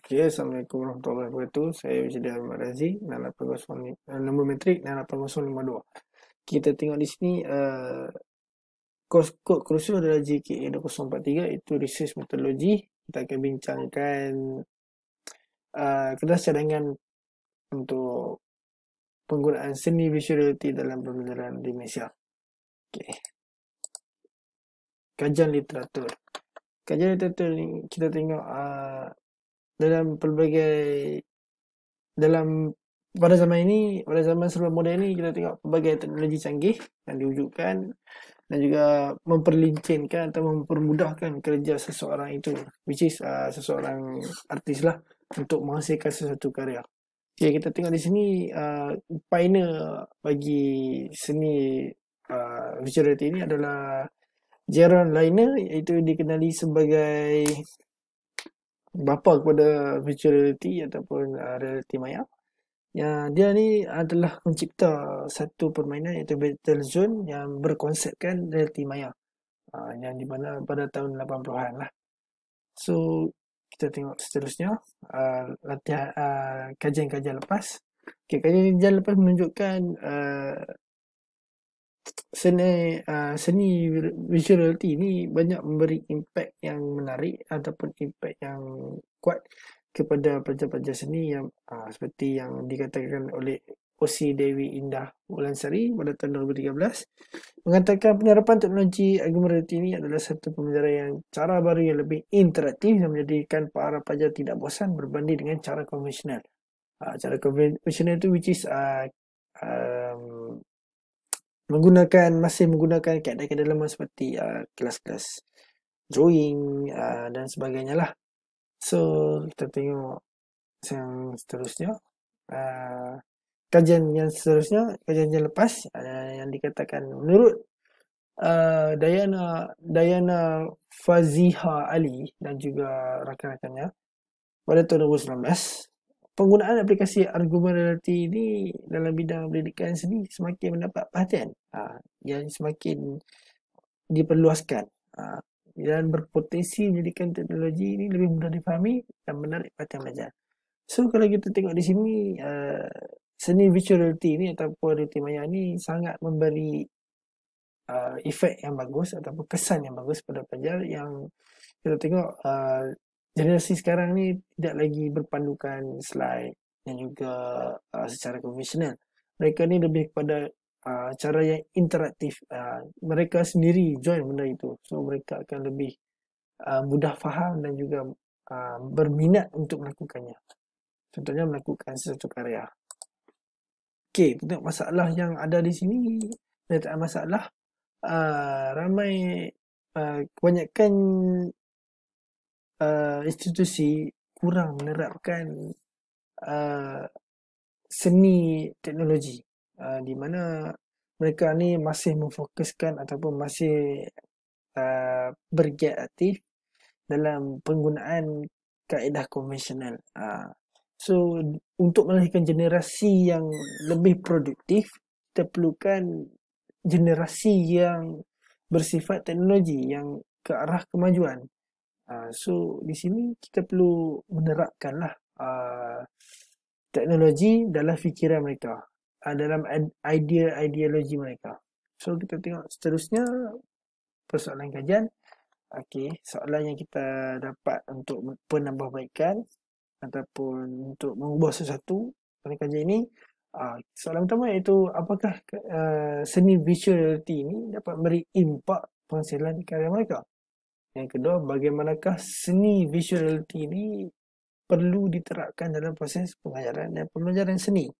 Okay, Assalamualaikum warahmatullahi wabarakatuh. Saya Wajid Ahmad Razi, 6805, nombor metrik 6852. Kita tengok di sini, kod kursus adalah JKA 2043, itu Research Methodology. Kita akan bincangkan kertas cadangan untuk penggunaan seni visual reality dalam pembelajaran di Malaysia. Okay. Kajian literatur. Kajian literatur ni kita tengok dalam pelbagai pada zaman ini, pada zaman serba moden ini, kita tengok pelbagai teknologi canggih yang diwujudkan dan juga memperlincinkan atau mempermudahkan kerja seseorang itu, which is seseorang artis lah, untuk menghasilkan sesuatu karya. Okay, kita tengok di sini pioneer bagi seni visual reality ini adalah Jaron Lanier, iaitu dikenali sebagai bapa kepada virtual reality ataupun reality maya. Dia ni adalah mencipta satu permainan iaitu Battlezone yang berkonsepkan reality maya, yang di mana pada tahun 80-an lah. So kita tengok seterusnya, latihan kajian-kajian lepas. Okay, kajian lepas menunjukkan seni visual reality ni banyak memberi impak yang menarik ataupun impak yang kuat kepada pelajar-pelajar seni yang seperti yang dikatakan oleh O.C. Dewi Indah Wulansari pada tahun 2013, mengatakan penerapan teknologi augmented reality ini adalah satu pembelajaran yang cara baru yang lebih interaktif yang menjadikan para pelajar tidak bosan berbanding dengan cara konvensional. Cara konvensional itu which is masih menggunakan kaedah-kaedah lama seperti kelas-kelas drawing dan sebagainya lah. So kita tengok yang seterusnya, kajian yang lepas, yang dikatakan menurut Dayana Faziha Ali dan juga rakan-rakannya pada tahun 2019, penggunaan aplikasi argumen reality ini dalam bidang pendidikan seni semakin mendapat perhatian, yang semakin diperluaskan dan berpotensi menjadikan teknologi ini lebih mudah difahami dan menarik perhatian pelajar. So kalau kita tengok di sini, seni virtual reality ini ataupun reality maya ini sangat memberi efek yang bagus ataupun kesan yang bagus pada pelajar. Yang kita tengok generasi sekarang ni tidak lagi berpandukan slide dan juga secara konvensional. Mereka ni lebih kepada cara yang interaktif. Mereka sendiri join benda itu, so mereka akan lebih mudah faham dan juga berminat untuk melakukannya. Contohnya melakukan sesuatu karya. Okey, tengok masalah yang ada di sini. Penyertaan masalah, ramai kebanyakan institusi kurang menerapkan seni teknologi, di mana mereka ni masih memfokuskan ataupun masih bergiat aktif dalam penggunaan kaedah konvensional. So untuk melahirkan generasi yang lebih produktif, kita perlukan generasi yang bersifat teknologi yang ke arah kemajuan. So di sini kita perlu menerapkanlah teknologi dalam fikiran mereka, dalam ideologi mereka. So kita tengok seterusnya persoalan kajian. Okey, soalan yang kita dapat untuk penambahbaikan ataupun untuk mengubah sesuatu pada kajian ini, soalan pertama iaitu apakah seni visual reality ini dapat memberi impak penghasilan karya mereka. Yang kedua, bagaimanakah seni visual reality ini perlu diterapkan dalam proses pengajaran dan pembelajaran seni.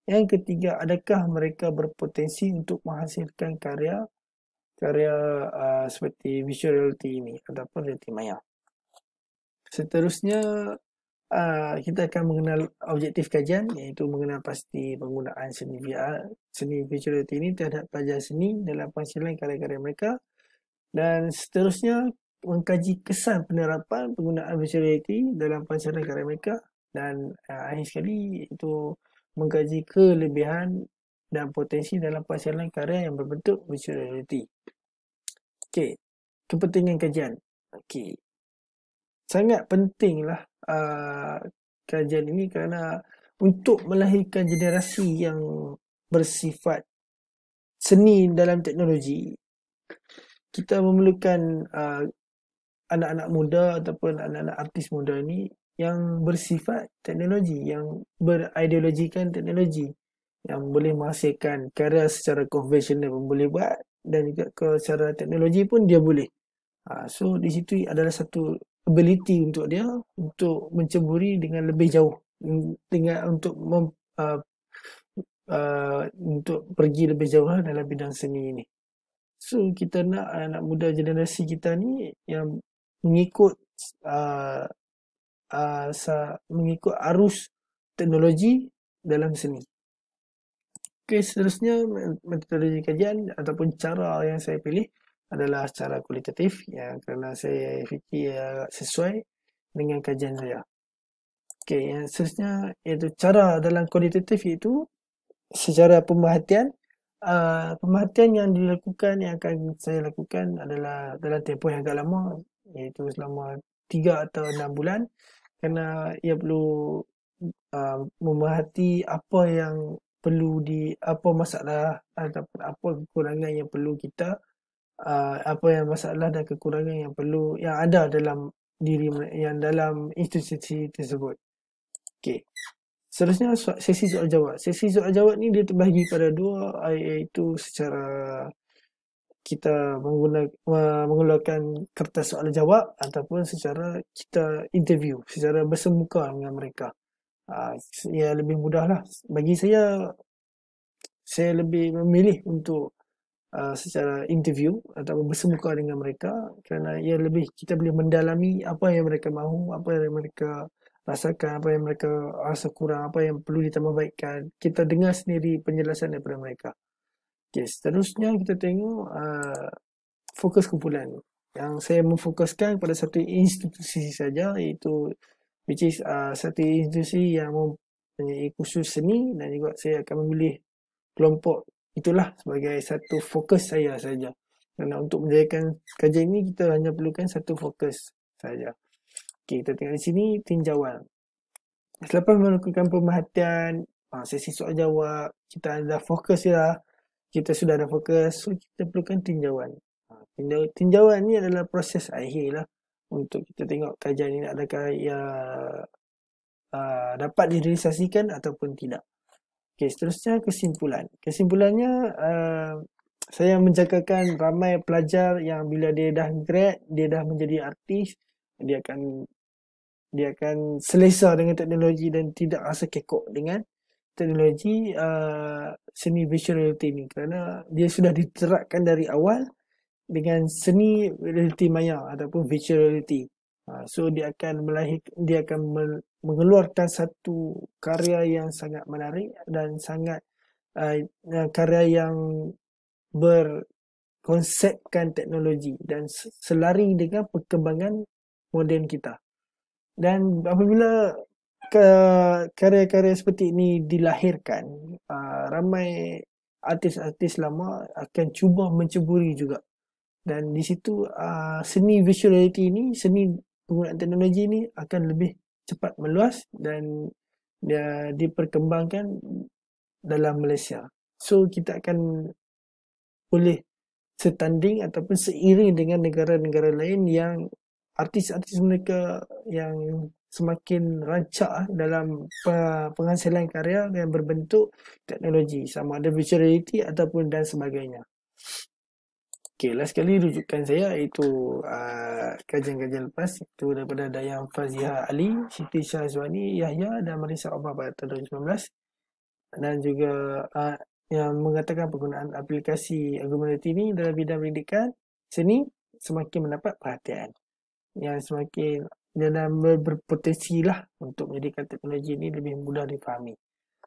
Yang ketiga, adakah mereka berpotensi untuk menghasilkan karya seperti visual reality ini ataupun reality maya. Seterusnya, kita akan mengenal objektif kajian, iaitu mengenal pasti penggunaan seni visual reality ini terhadap pelajar seni dalam penghasilan karya-karya mereka. Dan seterusnya, mengkaji kesan penerapan penggunaan visual reality dalam penghasilan karya mereka. Dan akhir sekali, itu mengkaji kelebihan dan potensi dalam penghasilan karya yang berbentuk visual reality. Okey, kepentingan kajian. Okey, sangat pentinglah kajian ini kerana untuk melahirkan generasi yang bersifat seni dalam teknologi, kita memerlukan anak-anak muda ataupun anak-anak artis muda ni yang bersifat teknologi, yang berideologikan teknologi, yang boleh menghasilkan karya secara konvensional pun boleh buat dan juga secara teknologi pun dia boleh. So di situ adalah satu ability untuk dia untuk menceburi dengan lebih jauh, dengan untuk pergi lebih jauh lah dalam bidang seni ini. So kita nak anak muda generasi kita ni yang mengikut mengikut arus teknologi dalam seni. Okey, seterusnya metodologi kajian ataupun cara yang saya pilih adalah cara kualitatif, yang kerana saya fikir sesuai dengan kajian saya. Okey, yang seterusnya iaitu cara dalam kualitatif, iaitu secara pemerhatian. Pemerhatian yang dilakukan, yang akan saya lakukan adalah dalam tempoh yang agak lama, iaitu selama 3 atau 6 bulan, kerana ia perlu memerhati apa yang perlu apa masalah ataupun apa kekurangan yang perlu kita, apa yang masalah dan kekurangan yang perlu yang ada dalam diri yang dalam institusi tersebut. Okey. Seterusnya sesi soal jawab. Sesi soal jawab ni dia terbahagi pada 2, iaitu secara kita mengeluarkan kertas soal jawab ataupun secara kita interview, secara bersemuka dengan mereka. Ya lebih mudah lah. Bagi saya lebih memilih untuk secara interview atau bersemuka dengan mereka, kerana ia lebih kita boleh mendalami apa yang mereka mahu, apa yang mereka rasakan, apa yang mereka rasa kurang, apa yang perlu ditambahbaikkan. Kita dengar sendiri penjelasan daripada mereka. Okay, seterusnya kita tengok fokus kumpulan. Yang saya memfokuskan pada satu institusi saja, iaitu which is satu institusi yang mempunyai khusus seni, dan juga saya akan memilih kelompok itulah sebagai satu fokus saya saja. Kerana untuk menjayakan kajian ini kita hanya perlukan satu fokus saja. Okey, kita tengok di sini tinjauan. Selepas melakukan pemerhatian, sesi soal jawab, kita dah fokus dah. Kita sudah ada fokus, so kita perlukan tinjauan. Tinjauan ni adalah proses akhir lah untuk kita tengok kajian ini adakah ia dapat direalisasikan ataupun tidak. Okey, seterusnya kesimpulan. Kesimpulannya, saya menjangkakan ramai pelajar yang bila dia dah grad, dia dah menjadi artis, dia akan selesa dengan teknologi dan tidak rasa kekok dengan teknologi seni virtual reality ni, kerana dia sudah diterapkan dari awal dengan seni reality maya ataupun virtual reality. So dia akan mengeluarkan satu karya yang sangat menarik dan sangat karya yang berkonsepkan teknologi dan selari dengan perkembangan moden kita. Dan apabila karya-karya seperti ini dilahirkan, ramai artis-artis lama akan cuba menceburi juga. Dan di situ seni virtual reality ini, seni penggunaan teknologi ini akan lebih cepat meluas dan dia diperkembangkan dalam Malaysia. So kita akan boleh setanding ataupun seiring dengan negara-negara lain yang artis-artis mereka yang semakin rancak dalam penghasilan karya yang berbentuk teknologi, sama ada virtual reality ataupun dan sebagainya. Okay, last sekali rujukan saya iaitu kajian-kajian lepas, itu daripada Dayang Faziha Ali, Siti Syahzwani Yahya dan Marisa Obah pada tahun 2019, dan juga yang mengatakan penggunaan aplikasi argumentasi ini dalam bidang pendidikan seni semakin mendapat perhatian, yang semakin dalam berpotensi lah untuk menjadikan teknologi ini lebih mudah difahami.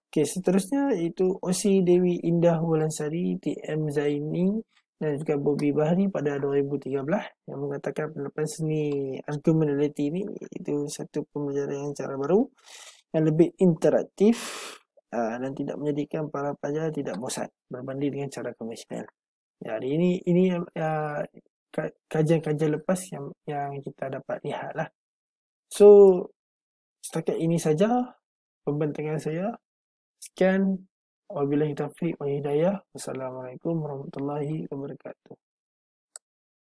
Okay, seterusnya iaitu OC Dewi Indah Wulansari, TM Zaini dan juga Bobby Bahri pada 2013 yang mengatakan penerapan seni argumentasi ini itu satu pembelajaran yang cara baru yang lebih interaktif dan tidak menjadikan para pelajar tidak bosan berbanding dengan cara konvensional. Jadi ini kajian-kajian lepas yang kita dapat lihat lah. So Setakat ini saja pembentangan saya. Sekian. Wabillahi taufiq wa hidayah. Wassalamualaikum warahmatullahi wabarakatuh.